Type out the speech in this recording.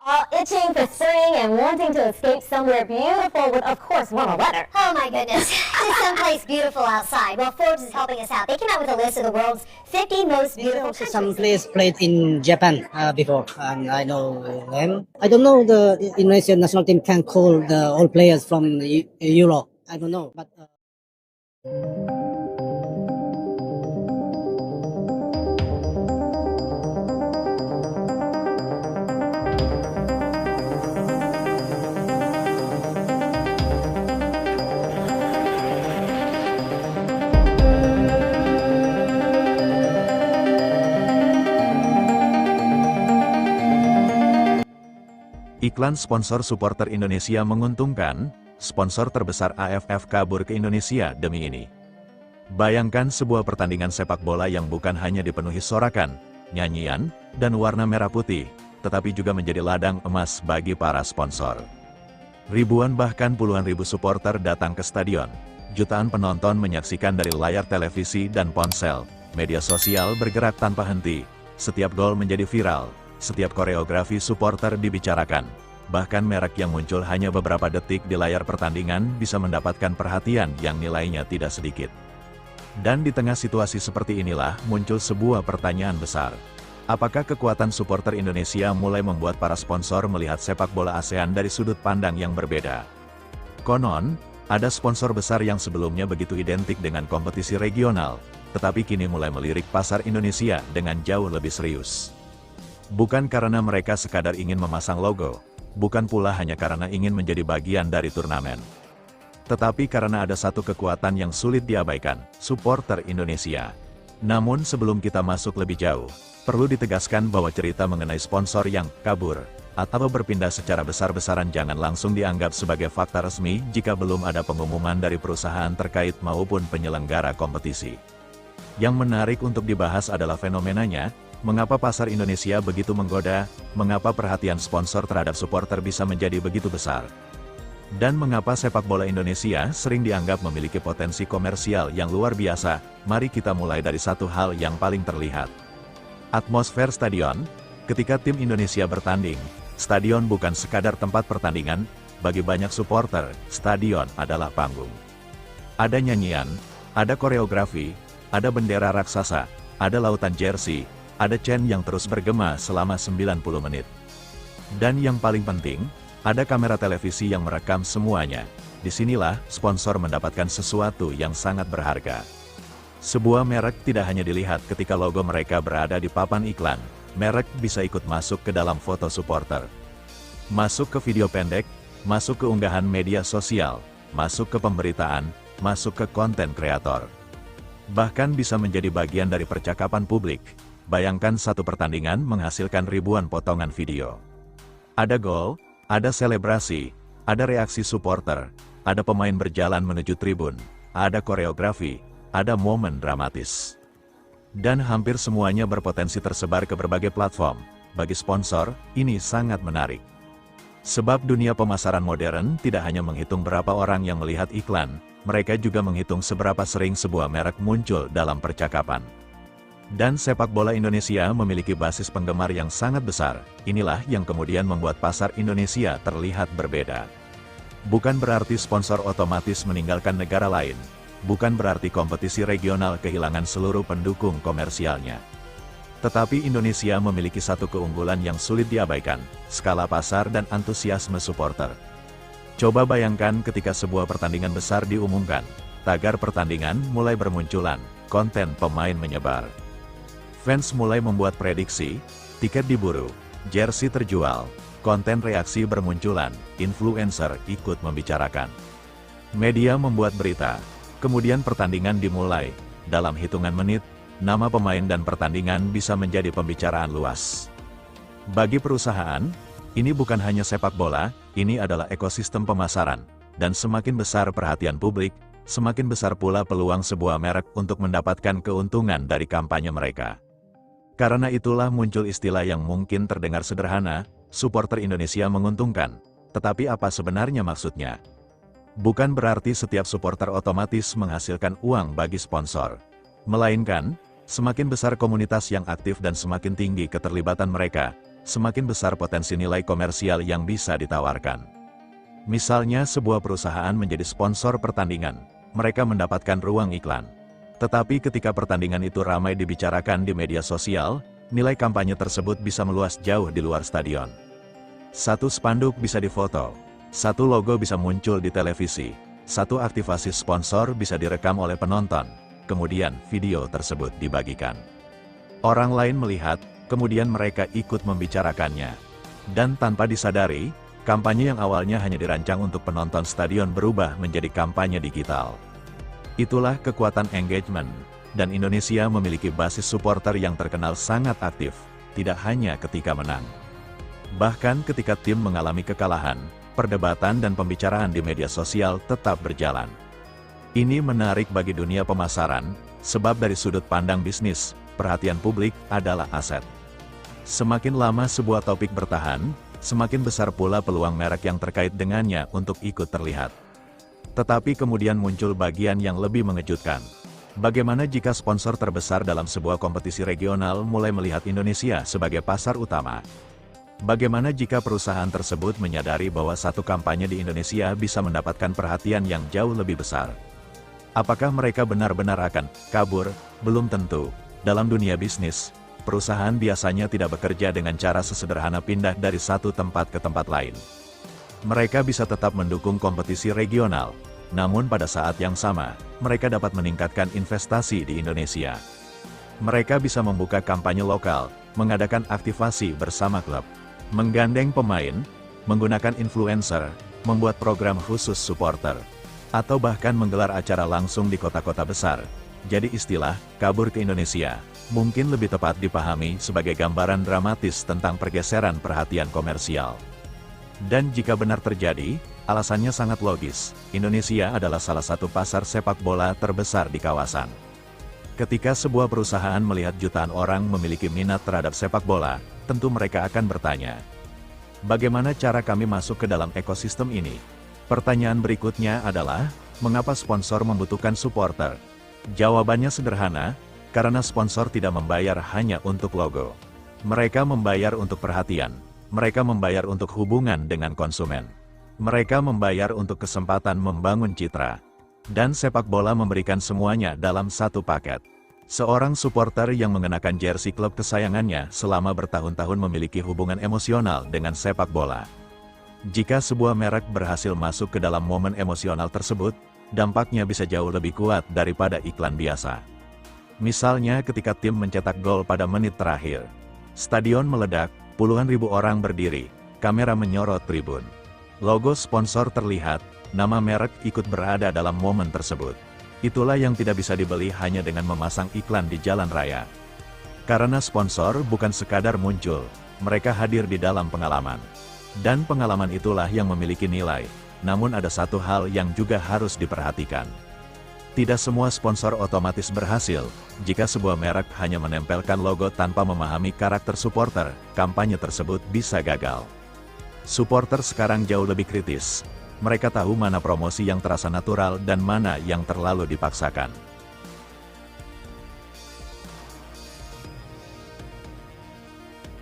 All itching for spring and wanting to escape somewhere beautiful with, of course, warmer weather. Oh my goodness, it's someplace beautiful outside. Well, Forbes is helping us out. They came out with a list of the world's 50 most beautiful countries. Some place played in Japan before, and I know them. I don't know the Indonesian national team can call the all players from the Euro. I don't know, but. Iklan sponsor supporter Indonesia menguntungkan, sponsor terbesar AFF kabur ke Indonesia demi ini. Bayangkan sebuah pertandingan sepak bola yang bukan hanya dipenuhi sorakan, nyanyian, dan warna merah putih, tetapi juga menjadi ladang emas bagi para sponsor. Ribuan bahkan puluhan ribu supporter datang ke stadion. Jutaan penonton menyaksikan dari layar televisi dan ponsel, media sosial bergerak tanpa henti, setiap gol menjadi viral. Setiap koreografi supporter dibicarakan, bahkan merek yang muncul hanya beberapa detik di layar pertandingan bisa mendapatkan perhatian yang nilainya tidak sedikit. Dan di tengah situasi seperti inilah muncul sebuah pertanyaan besar. Apakah kekuatan supporter Indonesia mulai membuat para sponsor melihat sepak bola ASEAN dari sudut pandang yang berbeda? Konon, ada sponsor besar yang sebelumnya begitu identik dengan kompetisi regional, tetapi kini mulai melirik pasar Indonesia dengan jauh lebih serius. Bukan karena mereka sekadar ingin memasang logo, bukan pula hanya karena ingin menjadi bagian dari turnamen. Tetapi karena ada satu kekuatan yang sulit diabaikan, supporter Indonesia. Namun sebelum kita masuk lebih jauh, perlu ditegaskan bahwa cerita mengenai sponsor yang kabur, atau berpindah secara besar-besaran jangan langsung dianggap sebagai fakta resmi jika belum ada pengumuman dari perusahaan terkait maupun penyelenggara kompetisi. Yang menarik untuk dibahas adalah fenomenanya. Mengapa pasar Indonesia begitu menggoda, mengapa perhatian sponsor terhadap supporter bisa menjadi begitu besar? Dan mengapa sepak bola Indonesia sering dianggap memiliki potensi komersial yang luar biasa? Mari kita mulai dari satu hal yang paling terlihat. Atmosfer stadion. Ketika tim Indonesia bertanding, stadion bukan sekadar tempat pertandingan, bagi banyak supporter, stadion adalah panggung. Ada nyanyian, ada koreografi, ada bendera raksasa, ada lautan jersey, ada chant yang terus bergema selama 90 menit. Dan yang paling penting, ada kamera televisi yang merekam semuanya. Disinilah, sponsor mendapatkan sesuatu yang sangat berharga. Sebuah merek tidak hanya dilihat ketika logo mereka berada di papan iklan, merek bisa ikut masuk ke dalam foto supporter. Masuk ke video pendek, masuk ke unggahan media sosial, masuk ke pemberitaan, masuk ke konten kreator. Bahkan bisa menjadi bagian dari percakapan publik. Bayangkan satu pertandingan menghasilkan ribuan potongan video. Ada gol, ada selebrasi, ada reaksi supporter, ada pemain berjalan menuju tribun, ada koreografi, ada momen dramatis. Dan hampir semuanya berpotensi tersebar ke berbagai platform. Bagi sponsor, ini sangat menarik. Sebab dunia pemasaran modern tidak hanya menghitung berapa orang yang melihat iklan, mereka juga menghitung seberapa sering sebuah merek muncul dalam percakapan. Dan sepak bola Indonesia memiliki basis penggemar yang sangat besar, inilah yang kemudian membuat pasar Indonesia terlihat berbeda. Bukan berarti sponsor otomatis meninggalkan negara lain, bukan berarti kompetisi regional kehilangan seluruh pendukung komersialnya. Tetapi Indonesia memiliki satu keunggulan yang sulit diabaikan, skala pasar dan antusiasme supporter. Coba bayangkan ketika sebuah pertandingan besar diumumkan, tagar pertandingan mulai bermunculan, konten pemain menyebar. Fans mulai membuat prediksi, tiket diburu, jersey terjual, konten reaksi bermunculan, influencer ikut membicarakan. Media membuat berita, kemudian pertandingan dimulai, dalam hitungan menit, nama pemain dan pertandingan bisa menjadi pembicaraan luas. Bagi perusahaan, ini bukan hanya sepak bola, ini adalah ekosistem pemasaran, dan semakin besar perhatian publik, semakin besar pula peluang sebuah merek untuk mendapatkan keuntungan dari kampanye mereka. Karena itulah muncul istilah yang mungkin terdengar sederhana, supporter Indonesia menguntungkan. Tetapi apa sebenarnya maksudnya? Bukan berarti setiap supporter otomatis menghasilkan uang bagi sponsor. Melainkan, semakin besar komunitas yang aktif dan semakin tinggi keterlibatan mereka, semakin besar potensi nilai komersial yang bisa ditawarkan. Misalnya sebuah perusahaan menjadi sponsor pertandingan, mereka mendapatkan ruang iklan. Tetapi ketika pertandingan itu ramai dibicarakan di media sosial, nilai kampanye tersebut bisa meluas jauh di luar stadion. Satu spanduk bisa difoto, satu logo bisa muncul di televisi, satu aktivasi sponsor bisa direkam oleh penonton, kemudian video tersebut dibagikan. Orang lain melihat, kemudian mereka ikut membicarakannya. Dan tanpa disadari, kampanye yang awalnya hanya dirancang untuk penonton stadion berubah menjadi kampanye digital. Itulah kekuatan engagement, dan Indonesia memiliki basis supporter yang terkenal sangat aktif, tidak hanya ketika menang. Bahkan ketika tim mengalami kekalahan, perdebatan dan pembicaraan di media sosial tetap berjalan. Ini menarik bagi dunia pemasaran, sebab dari sudut pandang bisnis, perhatian publik adalah aset. Semakin lama sebuah topik bertahan, semakin besar pula peluang merek yang terkait dengannya untuk ikut terlihat. Tetapi kemudian muncul bagian yang lebih mengejutkan. Bagaimana jika sponsor terbesar dalam sebuah kompetisi regional mulai melihat Indonesia sebagai pasar utama? Bagaimana jika perusahaan tersebut menyadari bahwa satu kampanye di Indonesia bisa mendapatkan perhatian yang jauh lebih besar? Apakah mereka benar-benar akan kabur? Belum tentu. Dalam dunia bisnis, perusahaan biasanya tidak bekerja dengan cara sesederhana pindah dari satu tempat ke tempat lain. Mereka bisa tetap mendukung kompetisi regional, namun pada saat yang sama, mereka dapat meningkatkan investasi di Indonesia. Mereka bisa membuka kampanye lokal, mengadakan aktivasi bersama klub, menggandeng pemain, menggunakan influencer, membuat program khusus supporter, atau bahkan menggelar acara langsung di kota-kota besar. Jadi istilah, kabur ke Indonesia, mungkin lebih tepat dipahami sebagai gambaran dramatis tentang pergeseran perhatian komersial. Dan jika benar terjadi, alasannya sangat logis. Indonesia adalah salah satu pasar sepak bola terbesar di kawasan. Ketika sebuah perusahaan melihat jutaan orang memiliki minat terhadap sepak bola, tentu mereka akan bertanya, bagaimana cara kami masuk ke dalam ekosistem ini? Pertanyaan berikutnya adalah, mengapa sponsor membutuhkan supporter? Jawabannya sederhana, karena sponsor tidak membayar hanya untuk logo. Mereka membayar untuk perhatian. Mereka membayar untuk hubungan dengan konsumen. Mereka membayar untuk kesempatan membangun citra. Dan sepak bola memberikan semuanya dalam satu paket. Seorang supporter yang mengenakan jersey klub kesayangannya selama bertahun-tahun memiliki hubungan emosional dengan sepak bola. Jika sebuah merek berhasil masuk ke dalam momen emosional tersebut, dampaknya bisa jauh lebih kuat daripada iklan biasa. Misalnya ketika tim mencetak gol pada menit terakhir. Stadion meledak, puluhan ribu orang berdiri, kamera menyorot tribun. Logo sponsor terlihat, nama merek ikut berada dalam momen tersebut. Itulah yang tidak bisa dibeli hanya dengan memasang iklan di jalan raya. Karena sponsor bukan sekadar muncul, mereka hadir di dalam pengalaman. Dan pengalaman itulah yang memiliki nilai, namun ada satu hal yang juga harus diperhatikan. Tidak semua sponsor otomatis berhasil. Jika sebuah merek hanya menempelkan logo tanpa memahami karakter supporter, kampanye tersebut bisa gagal. Supporter sekarang jauh lebih kritis. Mereka tahu mana promosi yang terasa natural dan mana yang terlalu dipaksakan.